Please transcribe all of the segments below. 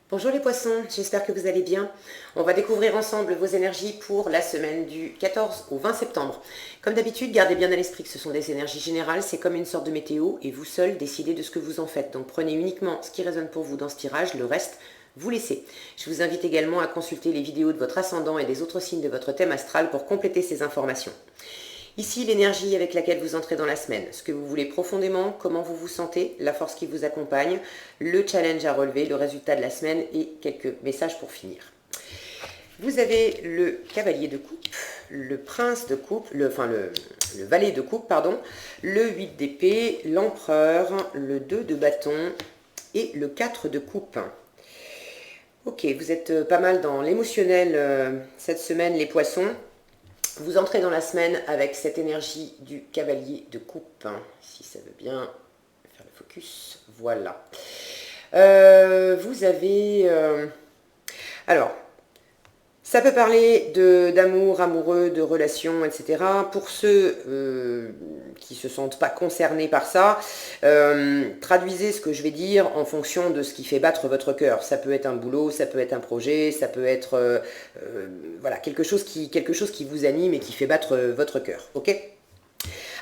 Bonjour les poissons, j'espère que vous allez bien. On va découvrir ensemble vos énergies pour la semaine du 14 au 20 septembre. Comme d'habitude, gardez bien à l'esprit que ce sont des énergies générales, c'est comme une sorte de météo et vous seul décidez de ce que vous en faites. Donc prenez uniquement ce qui résonne pour vous dans ce tirage, le reste, vous laissez. Je vous invite également à consulter les vidéos de votre ascendant et des autres signes de votre thème astral pour compléter ces informations. Ici, l'énergie avec laquelle vous entrez dans la semaine, ce que vous voulez profondément, comment vous vous sentez, la force qui vous accompagne, le challenge à relever, le résultat de la semaine et quelques messages pour finir. Vous avez le cavalier de coupe, le prince de coupe, le valet de coupe, pardon, le 8 d'épée, l'empereur, le 2 de bâton et le 4 de coupe. Ok, vous êtes pas mal dans l'émotionnel cette semaine, les poissons. Vous entrez dans la semaine avec cette énergie du cavalier de coupe, si ça veut bien faire le focus, voilà. Vous avez... alors, ça peut parler d'amour, amoureux, de relations, etc. Pour ceux qui ne se sentent pas concernés par ça, traduisez ce que je vais dire en fonction de ce qui fait battre votre cœur. Ça peut être un boulot, ça peut être un projet, ça peut être voilà, quelque chose qui vous anime et qui fait battre votre cœur. Ok ?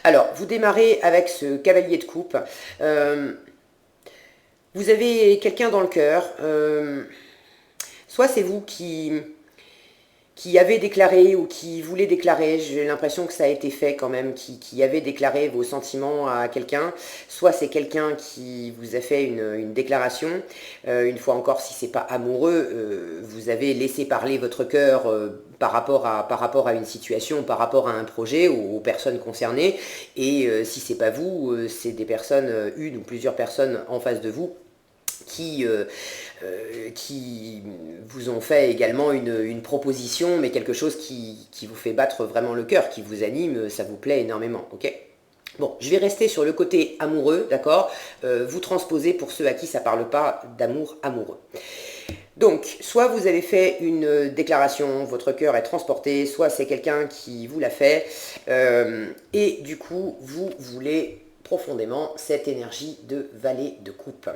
Alors, vous démarrez avec ce cavalier de coupe. Vous avez quelqu'un dans le cœur. Soit c'est vous qui avait déclaré ou qui voulait déclarer, j'ai l'impression que ça a été fait quand même, qui avait déclaré vos sentiments à quelqu'un, soit c'est quelqu'un qui vous a fait une déclaration, une fois encore si c'est pas amoureux, vous avez laissé parler votre cœur par rapport à une situation, par rapport à un projet, aux personnes concernées, et si c'est pas vous, c'est des personnes, une ou plusieurs personnes en face de vous, qui vous ont fait également une proposition, mais quelque chose qui vous fait battre vraiment le cœur, qui vous anime, ça vous plaît énormément, ok ? Bon, je vais rester sur le côté amoureux, d'accord ? Vous transposez pour ceux à qui ça ne parle pas d'amour amoureux. Donc, soit vous avez fait une déclaration, votre cœur est transporté, soit c'est quelqu'un qui vous l'a fait, et du coup, vous voulez profondément cette énergie de valet de coupe.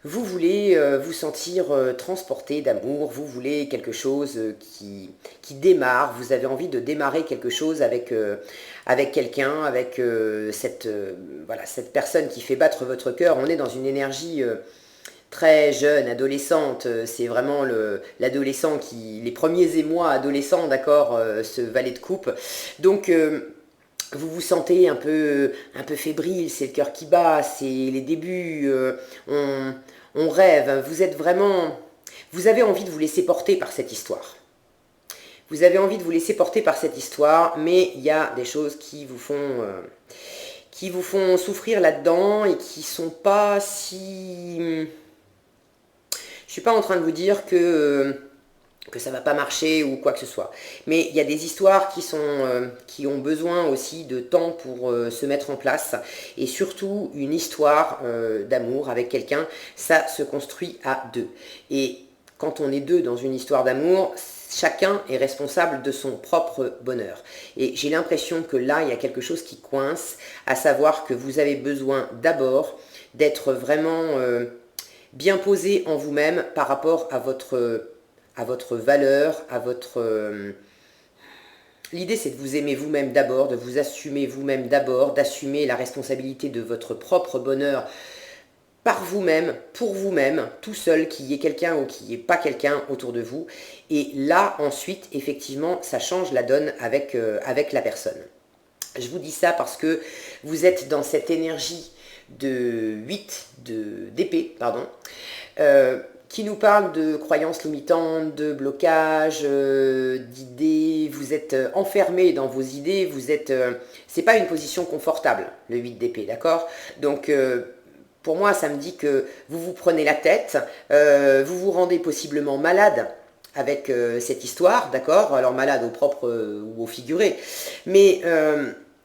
Vous voulez vous sentir transporté d'amour, vous voulez quelque chose qui démarre, vous avez envie de démarrer quelque chose avec quelqu'un, avec voilà, cette personne qui fait battre votre cœur. On est dans une énergie très jeune, adolescente, c'est vraiment l'adolescent les premiers émois adolescents, d'accord, ce valet de coupe. Donc vous vous sentez un peu fébrile, c'est le cœur qui bat, c'est les débuts, on rêve, vous êtes vraiment... Vous avez envie de vous laisser porter par cette histoire. Vous avez envie de vous laisser porter par cette histoire, mais il y a des choses qui vous font souffrir là-dedans et qui sont pas si... Je suis pas en train de vous dire que ça va pas marcher ou quoi que ce soit. Mais il y a des histoires qui ont besoin aussi de temps pour se mettre en place. Et surtout, une histoire d'amour avec quelqu'un, ça se construit à deux. Et quand on est deux dans une histoire d'amour, chacun est responsable de son propre bonheur. Et j'ai l'impression que là, il y a quelque chose qui coince, à savoir que vous avez besoin d'abord d'être vraiment bien posé en vous-même par rapport à votre valeur, à votre... L'idée, c'est de vous aimer vous-même d'abord, de vous assumer vous-même d'abord, d'assumer la responsabilité de votre propre bonheur par vous-même, pour vous-même, tout seul, qu'il y ait quelqu'un ou qu'il n'y ait pas quelqu'un autour de vous. Et là, ensuite, effectivement, ça change la donne avec la personne. Je vous dis ça parce que vous êtes dans cette énergie de 8 d'épée, pardon, qui nous parle de croyances limitantes, de blocages, d'idées. Vous êtes enfermé dans vos idées, vous êtes... c'est pas une position confortable, le 8 d'épée, d'accord ? Donc, pour moi, ça me dit que vous vous prenez la tête, vous vous rendez possiblement malade avec cette histoire, d'accord ? Alors malade au propre ou au figuré, mais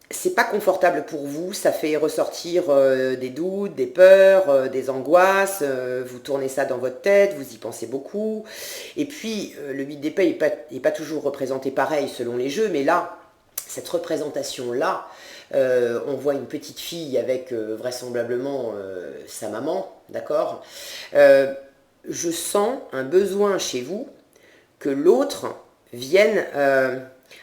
c'est pas confortable pour vous, ça fait ressortir des doutes, des peurs, des angoisses, vous tournez ça dans votre tête, vous y pensez beaucoup, et puis le 8 d'épée est pas toujours représenté pareil selon les jeux, mais là, cette représentation-là, on voit une petite fille avec vraisemblablement sa maman, d'accord ? je sens un besoin chez vous que l'autre vienne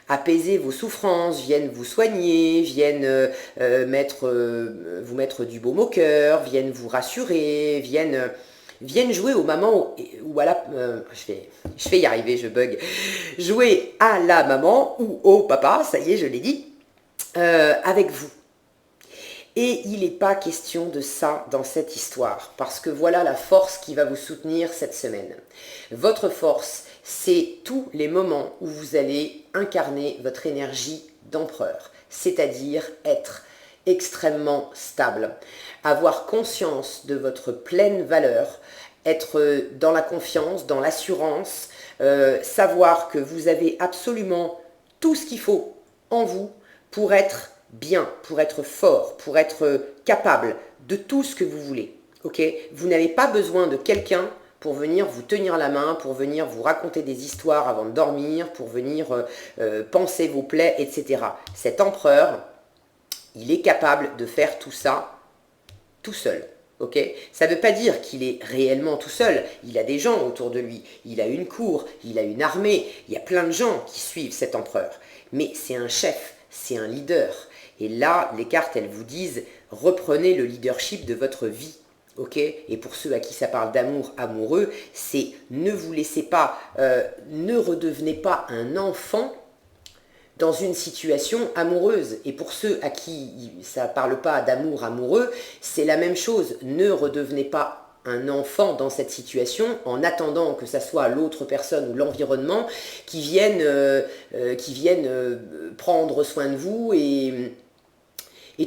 apaiser vos souffrances, vienne vous soigner, vienne vous mettre du baume au cœur, vienne vous rassurer, vienne jouer au maman ou à la... je vais y arriver, je bug. Jouer à la maman ou au papa, ça y est, je l'ai dit, avec vous. Et il n'est pas question de ça dans cette histoire, parce que voilà la force qui va vous soutenir cette semaine. Votre force, c'est tous les moments où vous allez incarner votre énergie d'empereur, c'est-à-dire être extrêmement stable, avoir conscience de votre pleine valeur, être dans la confiance, dans l'assurance, savoir que vous avez absolument tout ce qu'il faut en vous pour être bien, pour être fort, pour être capable de tout ce que vous voulez. Ok ? Vous n'avez pas besoin de quelqu'un pour venir vous tenir la main, pour venir vous raconter des histoires avant de dormir, pour venir panser vos plaies, etc. Cet empereur, il est capable de faire tout ça tout seul. Ok ? Ça ne veut pas dire qu'il est réellement tout seul. Il a des gens autour de lui. Il a une cour, il a une armée. Il y a plein de gens qui suivent cet empereur. Mais c'est un chef, c'est un leader. Et là, les cartes, elles vous disent, reprenez le leadership de votre vie. Ok ? Et pour ceux à qui ça parle d'amour amoureux, c'est ne vous laissez pas, ne redevenez pas un enfant dans une situation amoureuse. Et pour ceux à qui ça ne parle pas d'amour amoureux, c'est la même chose. Ne redevenez pas un enfant dans cette situation en attendant que ça soit l'autre personne ou l'environnement qui vienne prendre soin de vous et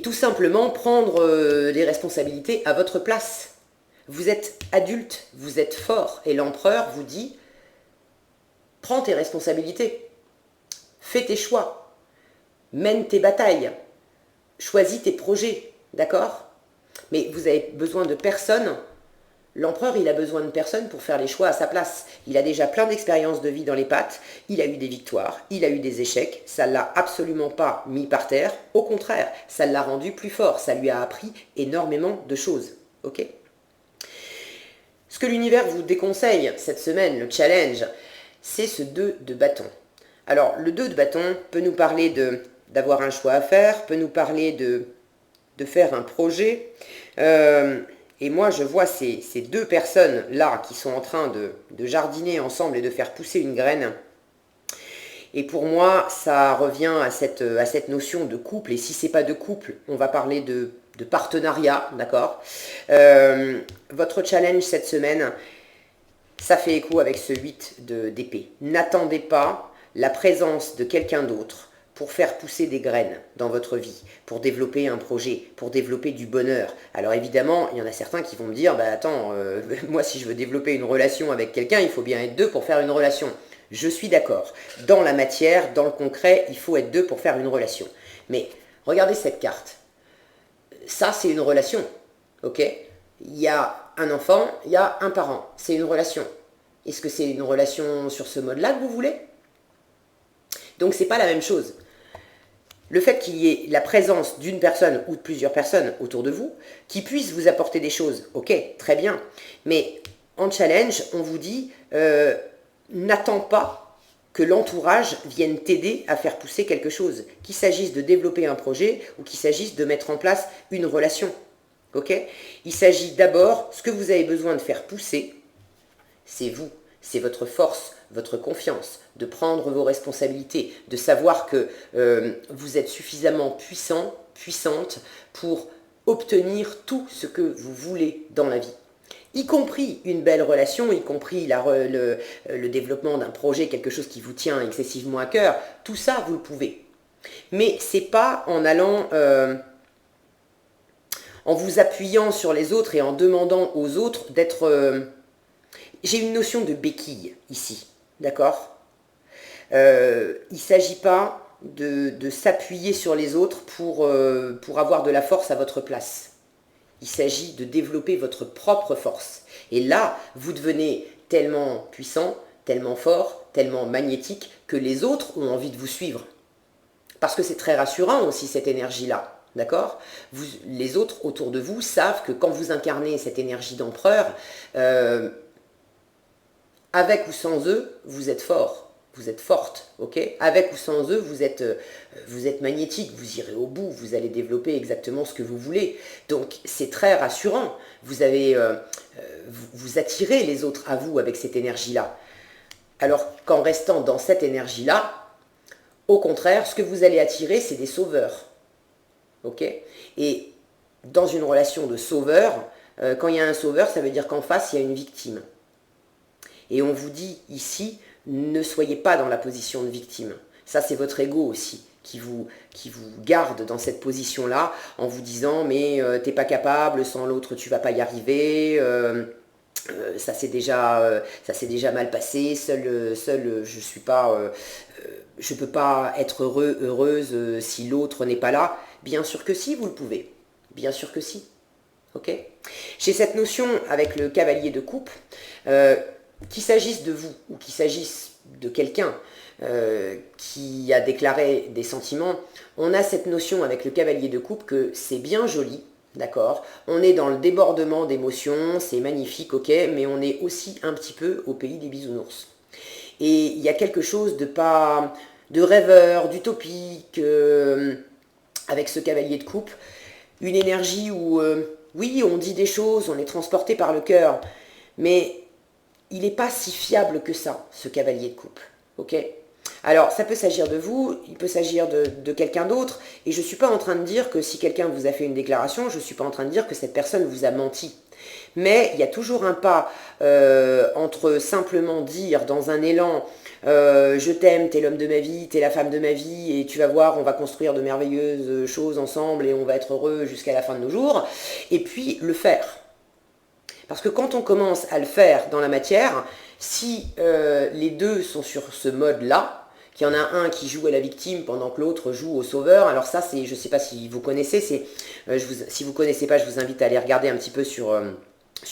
tout simplement prendre les responsabilités à votre place. Vous êtes adulte, vous êtes fort, et l'empereur vous dit « Prends tes responsabilités, fais tes choix, mène tes batailles, choisis tes projets, d'accord ? Mais vous avez besoin de personne. L'empereur, il a besoin de personne pour faire les choix à sa place. Il a déjà plein d'expériences de vie dans les pattes, il a eu des victoires, il a eu des échecs, ça ne l'a absolument pas mis par terre, au contraire, ça l'a rendu plus fort, ça lui a appris énormément de choses, ok ? Ce que l'univers vous déconseille cette semaine, le challenge, c'est ce 2 de bâton. Alors, le 2 de bâton peut nous parler d'avoir un choix à faire, peut nous parler de faire un projet, et moi, je vois ces deux personnes-là qui sont en train de jardiner ensemble et de faire pousser une graine. Et pour moi, ça revient à cette notion de couple. Et si ce n'est pas de couple, on va parler de partenariat, d'accord ? Votre challenge cette semaine, ça fait écho avec ce 8 d'épée. N'attendez pas la présence de quelqu'un d'autre pour faire pousser des graines dans votre vie, pour développer un projet, pour développer du bonheur. Alors évidemment, il y en a certains qui vont me dire, bah attends, moi si je veux développer une relation avec quelqu'un, il faut bien être deux pour faire une relation. Je suis d'accord. Dans la matière, dans le concret, il faut être deux pour faire une relation. Mais regardez cette carte. Ça, c'est une relation, ok ? Il y a un enfant, il y a un parent. C'est une relation. Est-ce que c'est une relation sur ce mode-là que vous voulez ? Donc, c'est pas la même chose. Le fait qu'il y ait la présence d'une personne ou de plusieurs personnes autour de vous qui puissent vous apporter des choses, ok, très bien. Mais en challenge, on vous dit, n'attends pas que l'entourage vienne t'aider à faire pousser quelque chose, qu'il s'agisse de développer un projet ou qu'il s'agisse de mettre en place une relation. Ok ? Il s'agit d'abord, ce que vous avez besoin de faire pousser, c'est vous, c'est votre force, votre confiance, de prendre vos responsabilités, de savoir que vous êtes suffisamment puissant, puissante pour obtenir tout ce que vous voulez dans la vie. Y compris une belle relation, y compris le développement d'un projet, quelque chose qui vous tient excessivement à cœur, tout ça, vous le pouvez. Mais c'est pas en allant, en vous appuyant sur les autres et en demandant aux autres d'être... J'ai une notion de béquille ici, d'accord ? Il ne s'agit pas de s'appuyer sur les autres pour avoir de la force à votre place. Il s'agit de développer votre propre force. Et là, vous devenez tellement puissant, tellement fort, tellement magnétique que les autres ont envie de vous suivre. Parce que c'est très rassurant aussi cette énergie-là, d'accord ? Les autres autour de vous savent que quand vous incarnez cette énergie d'empereur, avec ou sans eux, vous êtes fort, vous êtes forte, ok? Avec ou sans eux, vous êtes magnétique, vous irez au bout, vous allez développer exactement ce que vous voulez. Donc c'est très rassurant, vous attirez les autres à vous avec cette énergie-là. Alors qu'en restant dans cette énergie-là, au contraire, ce que vous allez attirer, c'est des sauveurs, ok? Et dans une relation de sauveur, quand il y a un sauveur, ça veut dire qu'en face, il y a une victime. Et on vous dit ici, ne soyez pas dans la position de victime. Ça, c'est votre ego aussi qui vous garde dans cette position-là en vous disant, mais t'es pas capable, sans l'autre, tu vas pas y arriver. Ça s'est déjà mal passé. Je peux pas être heureuse si l'autre n'est pas là. Bien sûr que si, vous le pouvez. Bien sûr que si. Ok? J'ai cette notion avec le cavalier de coupe, qu'il s'agisse de vous ou qu'il s'agisse de quelqu'un qui a déclaré des sentiments, on a cette notion avec le cavalier de coupe que c'est bien joli, d'accord? On est dans le débordement d'émotions, c'est magnifique, ok, mais on est aussi un petit peu au pays des bisounours. Et il y a quelque chose de rêveur, d'utopique, avec ce cavalier de coupe, une énergie où, oui, on dit des choses, on est transporté par le cœur, mais il n'est pas si fiable que ça, ce cavalier de coupe, ok? Alors, ça peut s'agir de vous, il peut s'agir de quelqu'un d'autre, et je ne suis pas en train de dire que si quelqu'un vous a fait une déclaration, je ne suis pas en train de dire que cette personne vous a menti. Mais il y a toujours un pas entre simplement dire dans un élan je t'aime, t'es l'homme de ma vie, t'es la femme de ma vie, et tu vas voir, on va construire de merveilleuses choses ensemble et on va être heureux jusqu'à la fin de nos jours, et puis le faire. Parce que quand on commence à le faire dans la matière, si les deux sont sur ce mode-là, qu'il y en a un qui joue à la victime pendant que l'autre joue au sauveur. Alors ça, c'est, je ne sais pas si vous connaissez, si vous ne connaissez pas, je vous invite à aller regarder un petit peu sur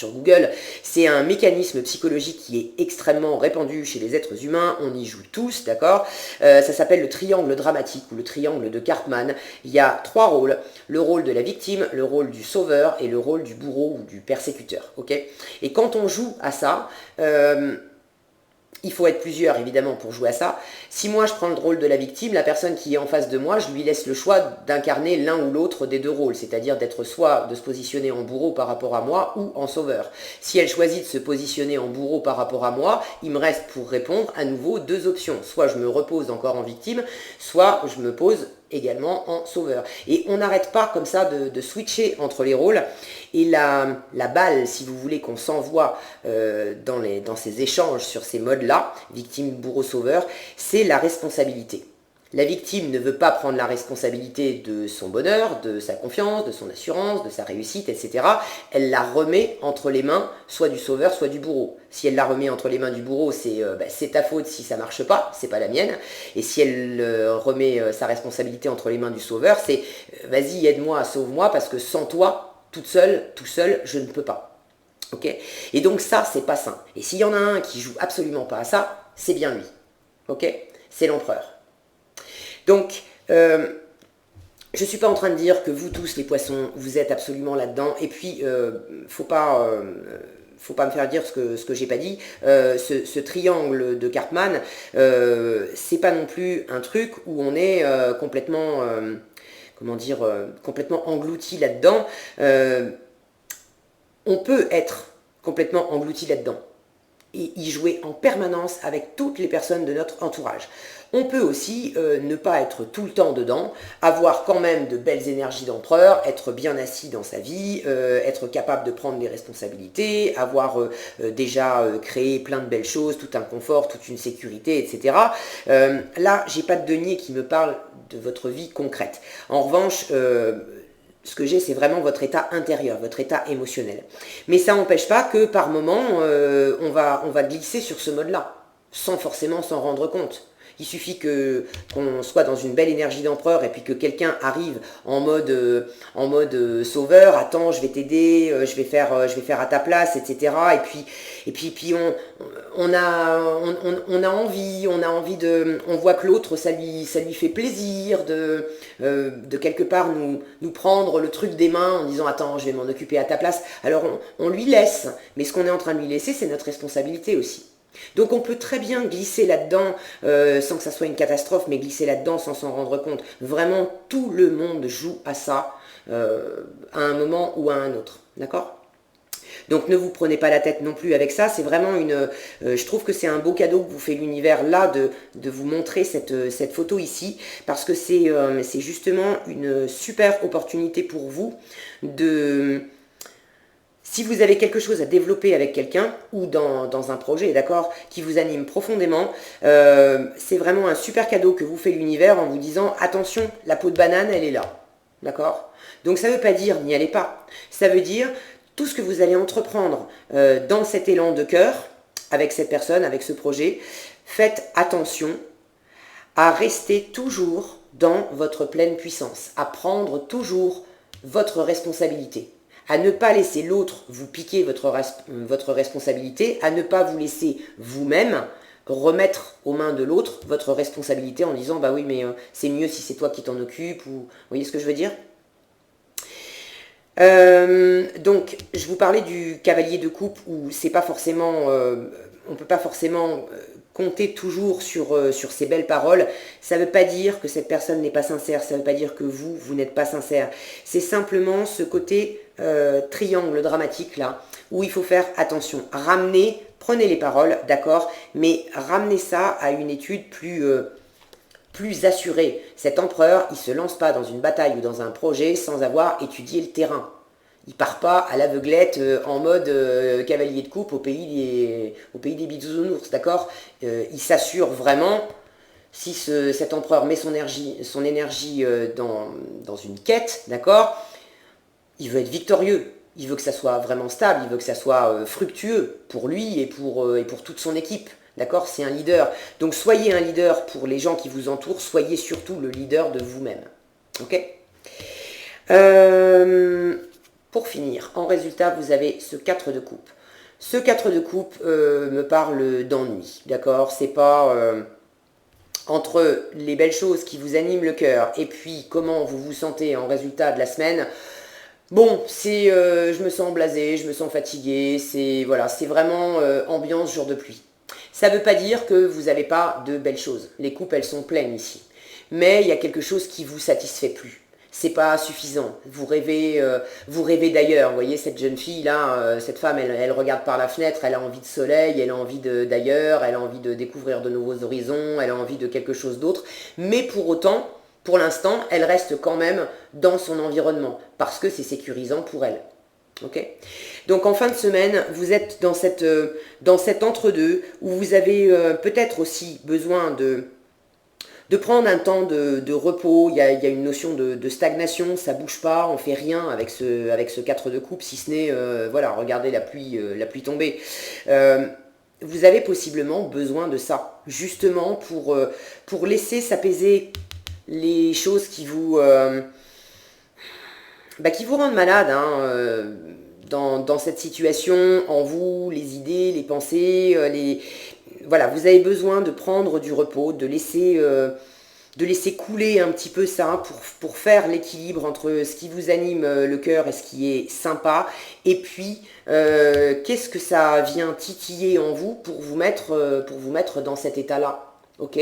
Google. C'est un mécanisme psychologique qui est extrêmement répandu chez les êtres humains, on y joue tous, d'accord? Ça s'appelle le triangle dramatique ou le triangle de Karpman. Il y a 3 rôles, le rôle de la victime, le rôle du sauveur et le rôle du bourreau ou du persécuteur, ok? Et quand on joue à ça, il faut être plusieurs, évidemment, pour jouer à ça. Si moi, je prends le rôle de la victime, la personne qui est en face de moi, je lui laisse le choix d'incarner l'un ou l'autre des 2 rôles, c'est-à-dire d'être soit de se positionner en bourreau par rapport à moi ou en sauveur. Si elle choisit de se positionner en bourreau par rapport à moi, il me reste pour répondre à nouveau 2 options. Soit je me repose encore en victime, soit je me pose également en sauveur. Et on n'arrête pas comme ça de switcher entre les rôles. Et la balle, si vous voulez, qu'on s'envoie dans ces échanges sur ces modes-là, victime, bourreau, sauveur, c'est la responsabilité. La victime ne veut pas prendre la responsabilité de son bonheur, de sa confiance, de son assurance, de sa réussite, etc. Elle la remet entre les mains, soit du sauveur, soit du bourreau. Si elle la remet entre les mains du bourreau, c'est ta faute si ça marche pas, c'est pas la mienne. Et si elle remet sa responsabilité entre les mains du sauveur, c'est vas-y, aide-moi, sauve-moi, parce que sans toi, toute seule, tout seul, je ne peux pas. Ok? Et donc ça, c'est pas sain. Et s'il y en a un qui joue absolument pas à ça, c'est bien lui. Ok? C'est l'empereur. Donc, je ne suis pas en train de dire que vous tous, les poissons, vous êtes absolument là-dedans. Et puis, faut pas me faire dire ce que j'ai pas dit. Ce triangle de Karpman, c'est pas non plus un truc où on est complètement, complètement englouti là-dedans. On peut être complètement englouti là-dedans et y jouer en permanence avec toutes les personnes de notre entourage. On peut aussi ne pas être tout le temps dedans, avoir quand même de belles énergies d'empereur, être bien assis dans sa vie, être capable de prendre des responsabilités, avoir déjà créé plein de belles choses, tout un confort, toute une sécurité, etc. Là, j'ai pas de denier qui me parle de votre vie concrète. En revanche, ce que j'ai, c'est vraiment votre état intérieur, votre état émotionnel. Mais ça n'empêche pas que par moment, on va glisser sur ce mode-là, sans forcément s'en rendre compte. Il suffit qu'on soit dans une belle énergie d'empereur et puis que quelqu'un arrive en mode sauveur, attends, je vais t'aider, je vais faire à ta place, etc. Et puis on a envie on voit que l'autre, ça lui fait plaisir de quelque part nous prendre le truc des mains en disant attends, je vais m'en occuper à ta place. Alors on lui laisse, mais ce qu'on est en train de lui laisser, c'est notre responsabilité aussi. Donc on peut très bien glisser là-dedans, sans que ça soit une catastrophe, mais glisser là-dedans sans s'en rendre compte. Vraiment, tout le monde joue à ça, à un moment ou à un autre. D'accord? Donc ne vous prenez pas la tête non plus avec ça, c'est vraiment je trouve que c'est un beau cadeau que vous fait l'univers là de vous montrer cette photo ici, parce que c'est justement une super opportunité pour vous de... Si vous avez quelque chose à développer avec quelqu'un ou dans un projet, d'accord, qui vous anime profondément, c'est vraiment un super cadeau que vous fait l'univers en vous disant attention, la peau de banane, elle est là. D'accord? Donc ça ne veut pas dire n'y allez pas. Ça veut dire tout ce que vous allez entreprendre dans cet élan de cœur, avec cette personne, avec ce projet, faites attention à rester toujours dans votre pleine puissance, à prendre toujours votre responsabilité, à ne pas laisser l'autre vous piquer votre responsabilité, à ne pas vous laisser vous-même remettre aux mains de l'autre votre responsabilité en disant bah oui mais c'est mieux si c'est toi qui t'en occupes, ou vous voyez ce que je veux dire? Donc je vous parlais du cavalier de coupe où c'est pas forcément on peut pas forcément compter toujours sur ces belles paroles. Ça ne veut pas dire que cette personne n'est pas sincère, ça ne veut pas dire que vous n'êtes pas sincère. C'est simplement ce côté triangle dramatique là, où il faut faire attention. Prenez les paroles, d'accord, mais ramenez ça à une étude plus assurée. Cet empereur, il ne se lance pas dans une bataille ou dans un projet sans avoir étudié le terrain. Il part pas à l'aveuglette en mode cavalier de coupe au pays des bisounours, d'accord? Il s'assure vraiment, si cet empereur met son énergie dans une quête, d'accord? Il veut être victorieux, il veut que ça soit vraiment stable, il veut que ça soit fructueux pour lui et pour toute son équipe. D'accord? C'est un leader. Donc soyez un leader pour les gens qui vous entourent, soyez surtout le leader de vous-même. Ok? Pour finir, en résultat, vous avez ce 4 de coupe. Ce 4 de coupe me parle d'ennui, d'accord? C'est pas entre les belles choses qui vous animent le cœur et puis comment vous vous sentez en résultat de la semaine. Bon, je me sens blasé, je me sens fatigué, c'est voilà, c'est vraiment ambiance jour de pluie. Ça ne veut pas dire que vous n'avez pas de belles choses. Les coupes, elles sont pleines ici. Mais il y a quelque chose qui vous satisfait plus. C'est pas suffisant. Vous rêvez d'ailleurs. Vous voyez cette jeune fille là, cette femme, elle regarde par la fenêtre, elle a envie de soleil, elle a envie d'ailleurs, elle a envie de découvrir de nouveaux horizons, elle a envie de quelque chose d'autre. Mais pour autant, pour l'instant, elle reste quand même dans son environnement parce que c'est sécurisant pour elle. Ok. Donc en fin de semaine, vous êtes dans cet entre-deux où vous avez peut-être aussi besoin de prendre un temps de repos. Il y a une notion de stagnation, ça bouge pas, on fait rien avec ce 4 de coupe, si ce n'est, voilà, regardez la pluie tomber. Vous avez possiblement besoin de ça, justement pour laisser s'apaiser les choses qui vous rendent malade, hein, dans cette situation, en vous, les idées, les pensées, voilà, vous avez besoin de prendre du repos, de laisser couler un petit peu ça pour faire l'équilibre entre ce qui vous anime le cœur et ce qui est sympa, et puis qu'est-ce que ça vient titiller en vous pour vous mettre dans cet état-là, ok?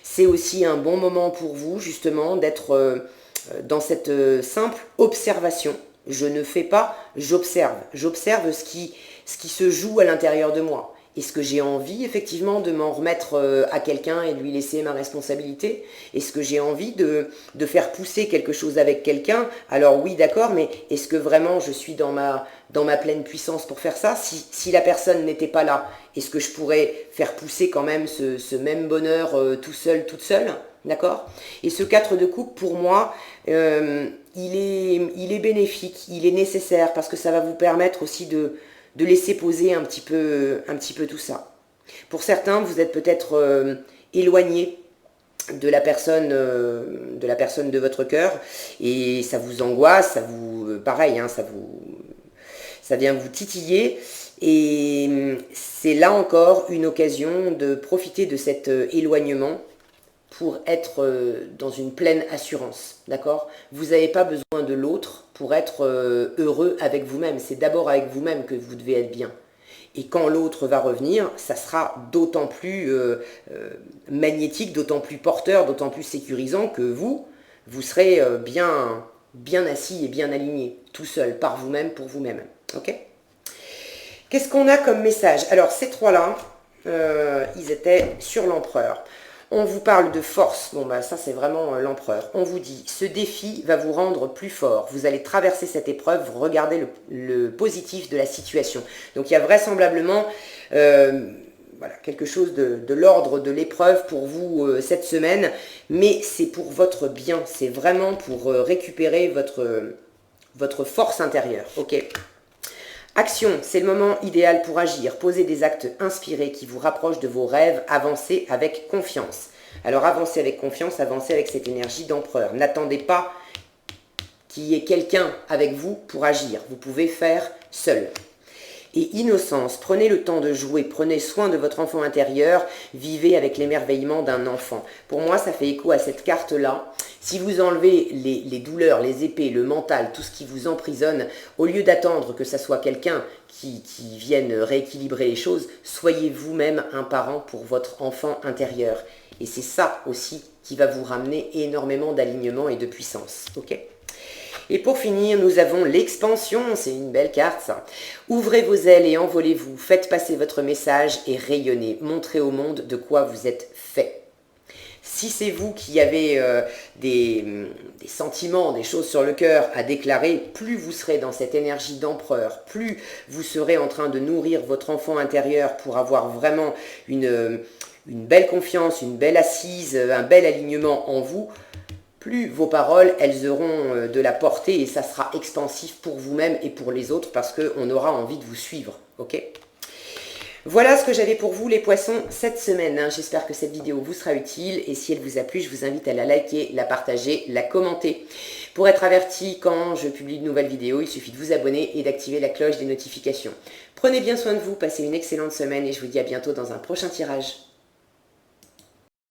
C'est aussi un bon moment pour vous, justement, d'être dans cette simple observation. Je ne fais pas, j'observe. J'observe ce qui se joue à l'intérieur de moi. Est-ce que j'ai envie effectivement de m'en remettre à quelqu'un et de lui laisser ma responsabilité? Est-ce que j'ai envie de faire pousser quelque chose avec quelqu'un? Alors oui, d'accord, mais est-ce que vraiment je suis dans ma pleine puissance pour faire ça? Si la personne n'était pas là, est-ce que je pourrais faire pousser quand même ce même bonheur tout seul, toute seule? D'accord? Et ce 4 de coupe, pour moi, il est bénéfique, il est nécessaire parce que ça va vous permettre aussi de laisser poser un petit peu tout ça. Pour certains, vous êtes peut-être éloigné de la personne de votre cœur et ça vous angoisse, pareil, hein, ça vient vous titiller. Et c'est là encore une occasion de profiter de cet éloignement pour être dans une pleine assurance, d'accord? Vous n'avez pas besoin de l'autre pour être heureux avec vous-même. C'est d'abord avec vous-même que vous devez être bien. Et quand l'autre va revenir, ça sera d'autant plus magnétique, d'autant plus porteur, d'autant plus sécurisant que vous serez bien assis et bien aligné, tout seul, par vous-même, pour vous-même. Ok? Qu'est-ce qu'on a comme message? Alors, ces trois-là, ils étaient sur l'empereur. On vous parle de force. Bon, bah ça, c'est vraiment l'empereur. On vous dit, ce défi va vous rendre plus fort. Vous allez traverser cette épreuve, regardez le positif de la situation. Donc, il y a vraisemblablement voilà, quelque chose de l'ordre de l'épreuve pour vous cette semaine. Mais c'est pour votre bien. C'est vraiment pour récupérer votre force intérieure. Ok? Action, c'est le moment idéal pour agir. Posez des actes inspirés qui vous rapprochent de vos rêves. Avancez avec confiance. Alors avancez avec confiance, avancez avec cette énergie d'empereur. N'attendez pas qu'il y ait quelqu'un avec vous pour agir. Vous pouvez faire seul. Et innocence, prenez le temps de jouer, prenez soin de votre enfant intérieur, vivez avec l'émerveillement d'un enfant. Pour moi, ça fait écho à cette carte-là. Si vous enlevez les douleurs, les épées, le mental, tout ce qui vous emprisonne, au lieu d'attendre que ça soit quelqu'un qui vienne rééquilibrer les choses, soyez vous-même un parent pour votre enfant intérieur. Et c'est ça aussi qui va vous ramener énormément d'alignement et de puissance. Ok ? Et pour finir, nous avons l'expansion, c'est une belle carte ça. Ouvrez vos ailes et envolez-vous, faites passer votre message et rayonnez, montrez au monde de quoi vous êtes fait. Si c'est vous qui avez des sentiments, des choses sur le cœur à déclarer, plus vous serez dans cette énergie d'empereur, plus vous serez en train de nourrir votre enfant intérieur pour avoir vraiment une belle confiance, une belle assise, un bel alignement en vous, plus vos paroles, elles auront de la portée et ça sera expansif pour vous-même et pour les autres parce qu'on aura envie de vous suivre. Ok ? Voilà ce que j'avais pour vous les poissons cette semaine. J'espère que cette vidéo vous sera utile et si elle vous a plu, je vous invite à la liker, la partager, la commenter. Pour être averti quand je publie de nouvelles vidéos, il suffit de vous abonner et d'activer la cloche des notifications. Prenez bien soin de vous, passez une excellente semaine et je vous dis à bientôt dans un prochain tirage.